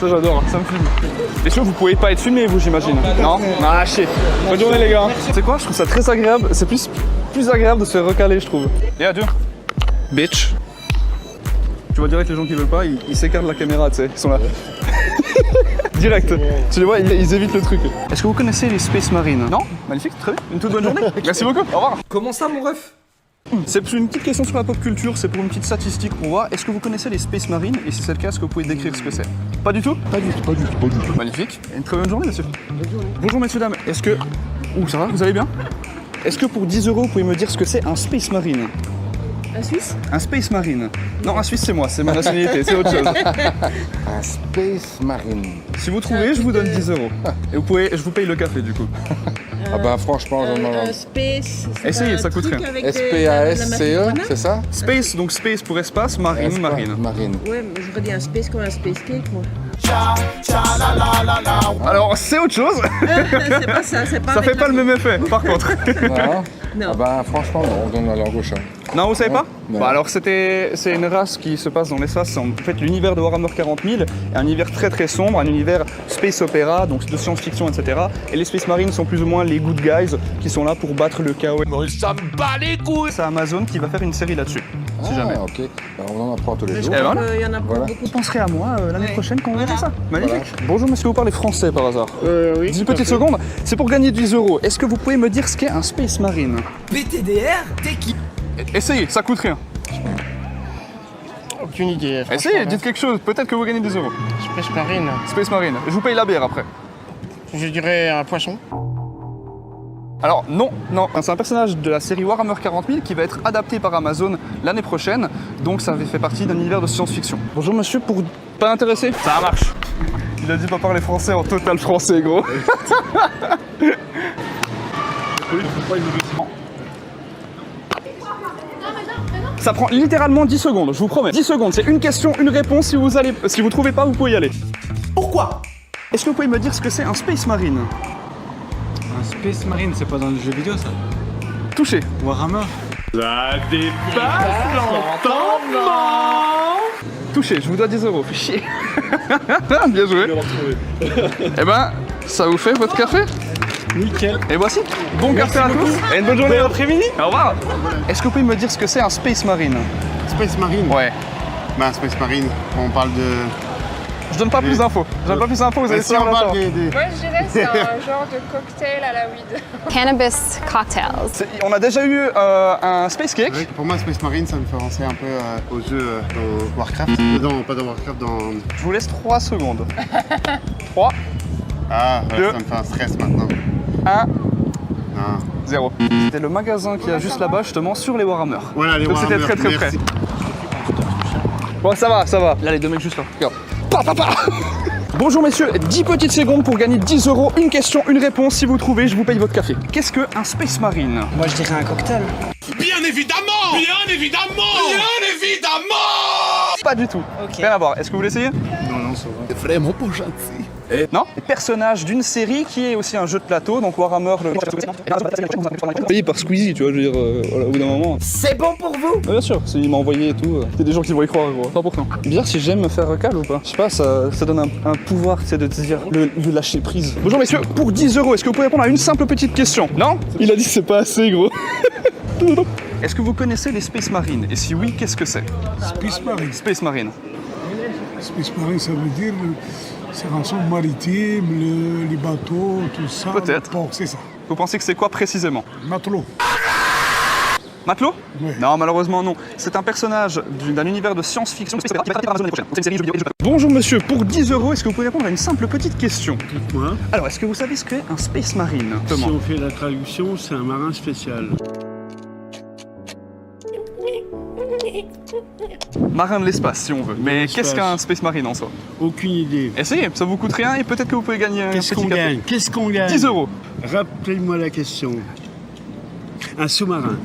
Ça j'adore, ça me filme. Et sûr, vous pouvez pas être filmé vous j'imagine. Non? Ah chier. Bonne journée les gars. C'est quoi? Je trouve ça très agréable. C'est plus agréable de se faire recaler je trouve. Et adieu. Bitch. Tu vois direct les gens qui veulent pas, ils s'écartent de la caméra, tu sais, ils sont là. Direct. Tu les vois, ils évitent le truc. Est-ce que vous connaissez les Space Marines? Non? Magnifique, très bien. Une toute bonne journée. Merci beaucoup. Au revoir. Comment ça, mon ref? C'est une petite question sur la pop culture, c'est pour une petite statistique pour voir. Est-ce que vous connaissez les Space Marines? Et si c'est le cas, est-ce que vous pouvez décrire ce que c'est? Pas du tout? Pas du tout. Magnifique. Une très bonne journée, monsieur. Bonjour, messieurs, dames. Est-ce que... Ouh, ça va? Vous allez bien? Est-ce que pour 10 €, vous pouvez me dire ce que c'est un Space Marine? Un Suisse? Un Space Marine. Non, un Suisse, c'est moi, c'est ma nationalité, c'est autre chose. Un Space Marine. Si vous trouvez, je vous donne 10 €. Et vous pouvez, je vous paye le café, du coup. Ah bah franchement, j'en ai... Un space. Essayez, ça coûte rien. S-P-A-S-C-E, c'est ça? Space, donc space pour espace, marine, marine. Marine. Ouais, mais j'aurais dit un space comme un space cake, moi. Alors, c'est autre chose. C'est pas ça, c'est pas. Ça fait pas le même effet, par contre. Non? Non. Ah bah franchement, non, on donne la langue au chat. Non, vous savez pas? Non. Bah alors c'est une race qui se passe dans l'espace, c'est en fait l'univers de Warhammer 40 000, est un univers très très sombre, un univers space opéra, donc de science-fiction, etc. Et les Space Marines sont plus ou moins les good guys qui sont là pour battre le chaos. Mais ça me bat les couilles. C'est Amazon qui va faire une série là-dessus, si jamais. Ah, ok. Alors, on en apprend tous les Mais je jours. crois voilà. qu'il y en a pas Voilà. beaucoup. Vous penserez à moi l'année prochaine quand on verra ça. Magnifique. Bonjour, est-ce que vous parlez français par hasard? Oui. 10 petites secondes, c'est pour gagner 10 €. Est-ce que vous pouvez me dire ce qu'est un Space Marine? BTDR, t'es qui? Essayez, ça coûte rien. Aucune idée. Essayez, dites quelque chose, peut-être que vous gagnez 10 €. Space Marine. Space Marine, je vous paye la bière après. Je dirais un poisson. Alors non, c'est un personnage de la série Warhammer 40 000 qui va être adapté par Amazon l'année prochaine, donc ça fait partie d'un univers de science-fiction. Bonjour monsieur, pour... Pas intéressé? Ça marche. Il a dit pas parler français en total français gros. Ça prend littéralement 10 secondes, je vous promets. 10 secondes, c'est une question, une réponse, si vous trouvez pas, vous pouvez y aller. Pourquoi? Est-ce que vous pouvez me dire ce que c'est un Space Marine? Un Space Marine, c'est pas dans le jeu vidéo ça? Touché. Warhammer? Touché, je vous dois 10 €, fais chier. Bien joué. Eh ben, ça vous fait votre café? Nickel. Et voici. Bon café à tous. Et une bonne journée après-midi. Au revoir. Est-ce que vous pouvez me dire ce que c'est un Space Marine? Space Marine? Ouais. Bah, Space Marine, on parle de... Je donne pas plus d'infos. Je donne pas plus d'infos, vous allez Si on savoir parle longtemps. Moi je dirais c'est un genre de cocktail à la weed. Cannabis cocktails. On a déjà eu un Space Cake. Ouais, pour moi, Space Marine, ça me fait penser un peu au jeu au Warcraft. Pas dans Warcraft, dans... Je vous laisse 3 secondes. 3, Ah, ouais, Deux. ça me fait un stress maintenant. 1, Non. 0. C'était le magasin qui a juste là-bas, justement, sur les Warhammer. Voilà, les Donc c'était Warhammer, très près. merci. Bon, ça va, ça va. Là, les deux mecs juste là. Regarde. Pa. Bonjour messieurs, 10 petites secondes pour gagner 10 €. Une question, une réponse. Si vous trouvez, je vous paye votre café. Qu'est-ce qu'un Space Marine? Moi je dirais un cocktail. Bien évidemment! Bien évidemment! Bien évidemment! Pas du tout. Ok. Rien à voir. Est-ce que vous l'essayez? Non, ça va. C'est vraiment pas gentil. Non. Personnage d'une série qui est aussi un jeu de plateau, donc Warhammer. Payé par Squeezie, tu vois, je veux dire, voilà, au bout d'un moment. C'est bon pour vous? Bien sûr, il m'a envoyé et tout. C'est des gens qui vont y croire, gros. 100%. Bizarre si j'aime me faire recal ou pas. Je sais pas, ça donne un pouvoir, c'est de te dire, de lâcher prise. Bonjour messieurs, pour 10 €, est-ce que vous pouvez répondre à une simple petite question? Non? Il a dit que c'est pas assez, gros. Est-ce que vous connaissez les Space Marines? Et si oui, qu'est-ce que c'est? Space Marine. Space Marine. Space Marine, ça veut dire c'est ensemble maritime, les bateaux, tout ça. Peut-être. Le port, c'est ça. Vous pensez que c'est quoi précisément? Matelot. Matelot? Oui. Non, malheureusement non. C'est un personnage d'un univers de science-fiction qui va être adapté par Amazon l'année prochaine. C'est une série jeux vidéo. Bonjour monsieur, pour 10 €, est-ce que vous pouvez répondre à une simple petite question? Dites-moi, Alors, est-ce que vous savez ce qu'est un Space Marine? si on fait la traduction, c'est un marin spécial. Marin de l'espace, si on veut. Mais l'espace. qu'est-ce qu'un Space Marine en soi? Aucune idée. Essayez, ça vous coûte rien et peut-être que vous pouvez gagner un Qu'est-ce petit qu'on café. gagne? Qu'est-ce qu'on gagne? 10 €. Rappelez-moi la question. Un sous-marin.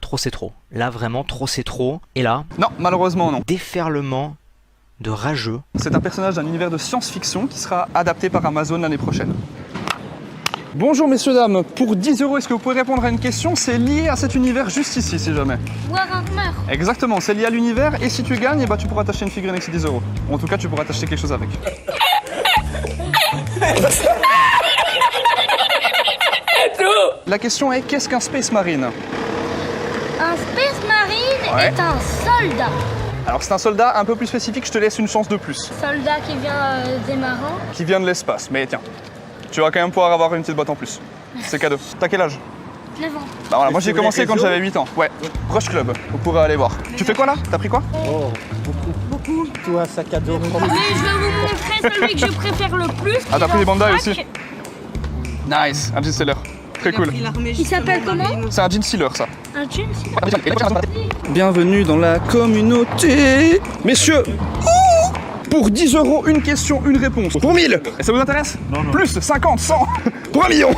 Trop c'est trop. Là vraiment trop c'est trop. Et là, Non, malheureusement non. déferlement de rageux. C'est un personnage d'un univers de science-fiction qui sera adapté par Amazon l'année prochaine. Bonjour messieurs dames, pour 10 €, est-ce que vous pouvez répondre à une question? C'est lié à cet univers juste ici, si jamais. Warhammer. Exactement, c'est lié à l'univers et si tu gagnes, eh ben, tu pourras t'acheter une figurine avec ces 10 €. Ou en tout cas, tu pourras t'acheter quelque chose avec. La question est, qu'est-ce qu'un Space Marine? Un Space Marine Ouais. est un soldat. Alors c'est un soldat un peu plus spécifique, je te laisse une chance de plus. Soldat qui vient des marins. Qui vient de l'espace, mais tiens, tu vas quand même pouvoir avoir une petite boîte en plus. C'est cadeau. T'as quel âge? 9 ans. Bah voilà, moi j'ai commencé quand j'avais 8 ans. Ouais, Rush Club, vous pourrez aller voir. Tu fais quoi là? T'as pris quoi? Tout un sac à dos. Mais je vais vous montrer celui que je préfère le plus. Ah, t'as pris les Bandai Frac. aussi? Nice, un jean sealer. Très cool. Il s'appelle comment? C'est un jean sealer ça. Un jeans. Bienvenue dans la communauté. Messieurs, pour 10 € une question, une réponse. Pour 1000. Et ça vous intéresse? Non. Plus 50, 100. Pour 1 million.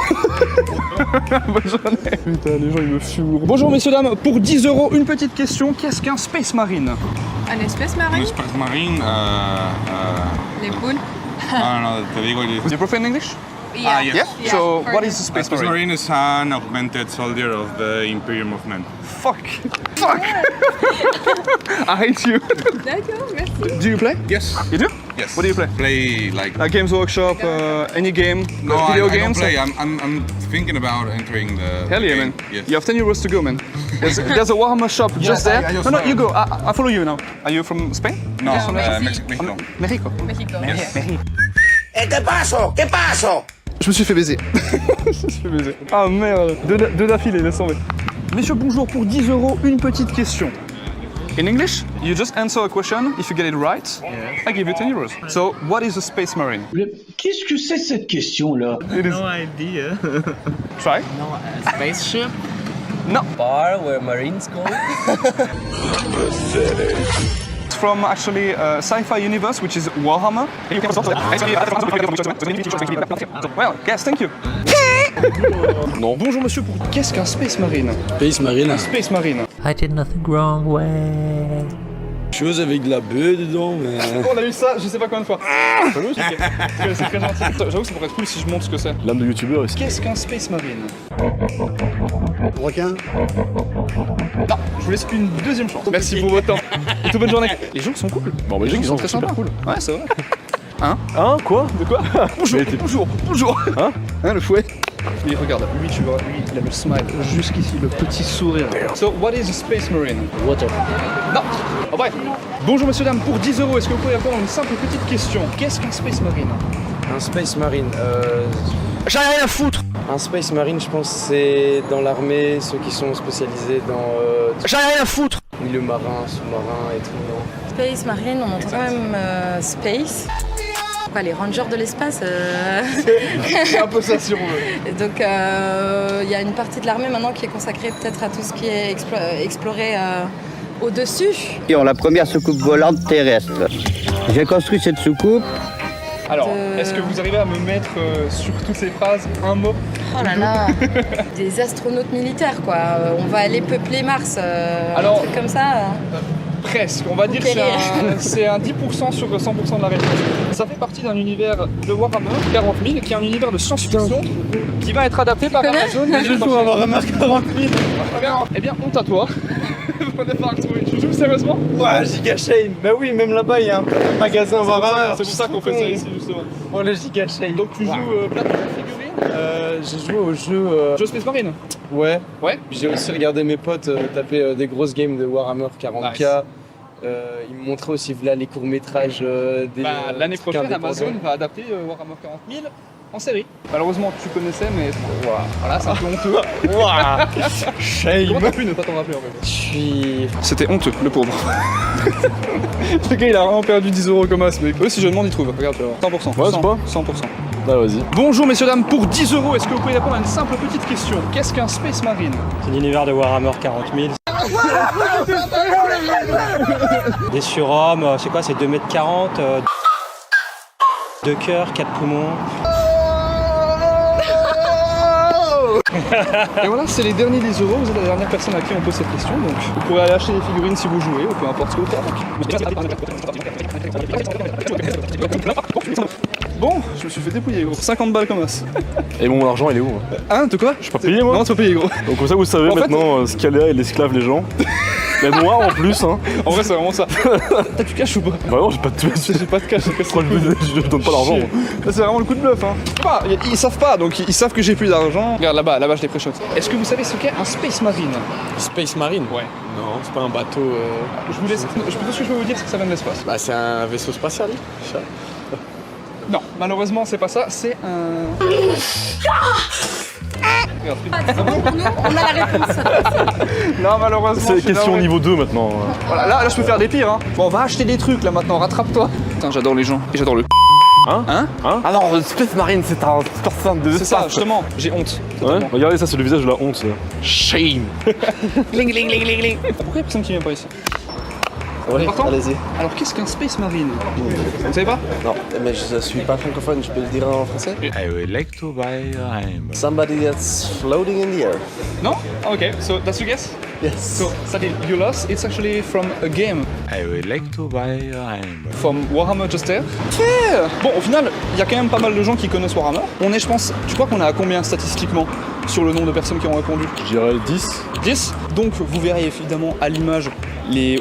Bonne journée. Putain, les gens ils me fument. Bonjour messieurs, dames. Pour 10 € une petite question. Qu'est-ce qu'un Space Marine? Un espèce marine? Space Marine, Les poules? no, te digo. Do you prefer in English? Ah, yes. Yeah. So what is a Space Space Marine? Marine is an augmented soldier of the Imperium movement. Fuck. Fuck. I hate you. D'accord, merci. Do you play? Yes. You do? Yes. What do you play? Play like. Games Workshop, any game, No, video I don't games? play. I'm thinking about entering the. Hell yeah, game. man. Yes. You have 10 euros to go, man. There's a Warhammer shop just there. I just No, saw you it. go. I follow you now. Are you from Spain? No, Mexico. Mexico. Mexico. Mexico. Yes. Je me suis fait baiser. Je me suis fait baiser. Ah merde. Deux d'affilée, laisse tomber. Messieurs, bonjour. Pour 10 €, une petite question. In English, you just answer a question. If you get it right, I give you 10 euros. So, what is a Space Marine? Qu'est-ce que c'est cette question-là? It is... No idea. Try. No, a spaceship? No. Bar where Marines go? It's from actually sci-fi universe, which is Warhammer. Well, yes, thank you. Non. Bonjour monsieur, qu'est-ce qu'un Space Marine? Space Marine. Un Space Marine. I did nothing wrong, way. Chose avec de la bœuf dedans, mais... On a eu ça, je sais pas combien de fois. C'est très gentil. J'avoue que ça pourrait être cool si je montre ce que c'est. L'âme de youtubeur aussi. Qu'est-ce qu'un Space Marine? Requin. Non, je vous laisse une deuxième chance. Merci pour votre temps. Et toute bonne journée. Les gens sont cool. Bon, mais ils sont très super sympas. cool. Ouais, c'est vrai. Hein? Hein? Quoi? De quoi? Bonjour, Mais t'es- bonjour. Hein? Hein, le fouet? Lui, regarde, lui, tu vois, lui, il a le smile jusqu'ici, le petit sourire. So, what is a Space Marine? Water. Non. Oh, bref. Bonjour, messieurs, dames, pour 10 €, est-ce que vous pouvez répondre à une simple petite question? Qu'est-ce qu'un Space Marine? Un Space Marine, J'en ai rien à foutre. Un Space Marine, je pense, c'est dans l'armée, ceux qui sont spécialisés dans J'en ai rien à foutre. milieu marin, sous-marin et tout, non? Space Marine, on entend quand même Space. Quoi, les rangers de l'espace C'est un peu ça, si on veut. Donc il y a une partie de l'armée maintenant qui est consacrée peut-être à tout ce qui est exploré au-dessus. La première soucoupe volante terrestre. J'ai construit cette soucoupe. Alors, est-ce que vous arrivez à me mettre sur toutes ces phrases un mot? Oh là là. Des astronautes militaires quoi. On va aller peupler Mars. Alors- un truc comme ça. Presque, on va dire que c'est un 10% sur 100% de la réponse. Ça fait partie d'un univers de Warhammer 40 000, qui est un univers de science-fiction qui va être adapté par Amazon. Je joue à Warhammer 40 000. Eh bien, honte à toi. Tu joues sérieusement? Ouais, Giga Shane. Bah oui, même là-bas, il y a un magasin Warhammer. C'est pour ça qu'on fait ça ici, justement. Oh, le Giga Shane. Donc tu joues plateau de figurines? J'ai joué au jeu... Jeu Space Marine? Ouais. Ouais. Puis j'ai aussi regardé mes potes taper des grosses games de Warhammer 40K. Nice. Ils me montraient aussi voilà, les courts-métrages des... L'année trucs prochaine, indépendants. Amazon va adapter Warhammer 40 000 en série. Malheureusement, tu connaissais, mais voilà, c'est un peu honteux. Shame. Comment t'as pu ne pas t'en rappeler en fait? Je suis... C'était honteux, le pauvre. Le gars, il a vraiment perdu 10 € comme as, mais eux, si je demande, ils trouvent. Regarde, tu vas voir. 100%. Ouais, c'est pas 100%. Bah vas-y. Bonjour, messieurs, dames, pour 10 €, est-ce que vous pouvez répondre à une simple petite question? Qu'est-ce qu'un Space Marine? C'est l'univers de Warhammer 40 000. Des surhommes, c'est quoi, c'est 2,40 m, 2 cœurs, 4 poumons. Et voilà, c'est les derniers 10 €. Vous êtes la dernière personne à qui on pose cette question, donc vous pourrez aller acheter des figurines si vous jouez, ou peu importe ce que vous faites. Bon, je me suis fait dépouiller, gros. 50 balles comme as. Et mon argent, il est où? Hein, de quoi? Je suis pas payé, moi? Non, tu vas payer, gros. Donc comme ça, vous savez En fait, maintenant ce qu'elle est l'esclave les gens. Mais noir en plus, hein. En vrai, c'est vraiment ça. T'as du cash ou pas? Bah non, j'ai pas de cash. J'ai pas de cash, c'est Pourquoi je donne pas l'argent? Là, c'est vraiment le coup de bluff, hein. Ils savent pas, donc ils savent que j'ai plus d'argent. Regarde là-bas, je les pré-shot. Est-ce que vous savez ce qu'est un Space Marine? Space Marine? Ouais. Non, c'est pas un bateau. Je vous laisse. Plutôt ce que je peux vous dire, c'est que ça vient de l'espace. Bah, c'est un vaisseau spatial. Non, malheureusement, c'est pas ça, c'est un. On a la réponse. Non, malheureusement. C'est je suis question navré. niveau 2 maintenant. Voilà, là, je peux faire des pires, hein. Bon, on va acheter des trucs là maintenant, rattrape-toi. Putain, j'adore les gens et j'adore le. Hein? Alors, Space Marine, c'est un personne de C'est ça, justement, j'ai honte. Ouais, regardez, ça, c'est le visage de la honte. Ça. Shame. Pourquoi il y a personne qui vient pas ici? Ouais, Partant allez-y. Alors, qu'est-ce qu'un Space Marine? Vous savez pas? Non, mais je suis pas francophone, je peux le dire en français? I would like to buy a hammer. Somebody that's floating in the air. No? Okay, so that's your guess? Yes. So, you lost, it's actually from a game. I would like to buy a hammer. From Warhammer Just Air. Yeah. Bon, au final, il y a quand même pas mal de gens qui connaissent Warhammer. On est, je pense, tu crois qu'on est à combien statistiquement sur le nombre de personnes qui ont répondu? Je dirais 10. 10. Donc, vous verrez évidemment à l'image,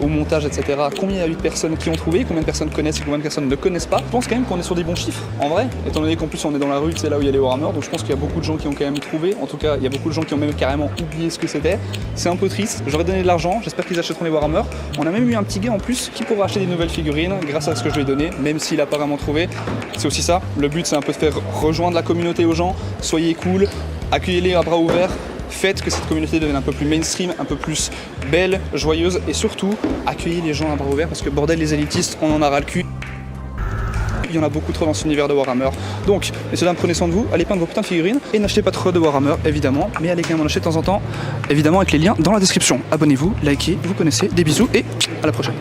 au montage, etc., combien il y a eu de personnes qui ont trouvé, combien de personnes connaissent et combien de personnes ne connaissent pas. Je pense quand même qu'on est sur des bons chiffres, en vrai, étant donné qu'en plus on est dans la rue, c'est là où il y a les Warhammer, donc je pense qu'il y a beaucoup de gens qui ont quand même trouvé. En tout cas, il y a beaucoup de gens qui ont même carrément oublié ce que c'était. C'est un peu triste. J'aurais donné de l'argent, j'espère qu'ils achèteront les Warhammer. On a même eu un petit gars en plus qui pourra acheter des nouvelles figurines grâce à ce que je lui ai donné, même s'il a pas vraiment trouvé. C'est aussi ça. Le but, c'est un peu de faire rejoindre la communauté aux gens. Soyez cool, accueillez-les à bras ouverts. Faites que cette communauté devienne un peu plus mainstream, un peu plus belle, joyeuse et surtout accueillez les gens à bras ouverts parce que bordel les élitistes, on en a ras le cul. Il y en a beaucoup trop dans cet univers de Warhammer. Donc, messieurs dames, prenez soin de vous, allez peindre vos putains de figurines et n'achetez pas trop de Warhammer évidemment, mais allez quand même en acheter de temps en temps, évidemment avec les liens dans la description. Abonnez-vous, likez, vous connaissez, des bisous et à la prochaine.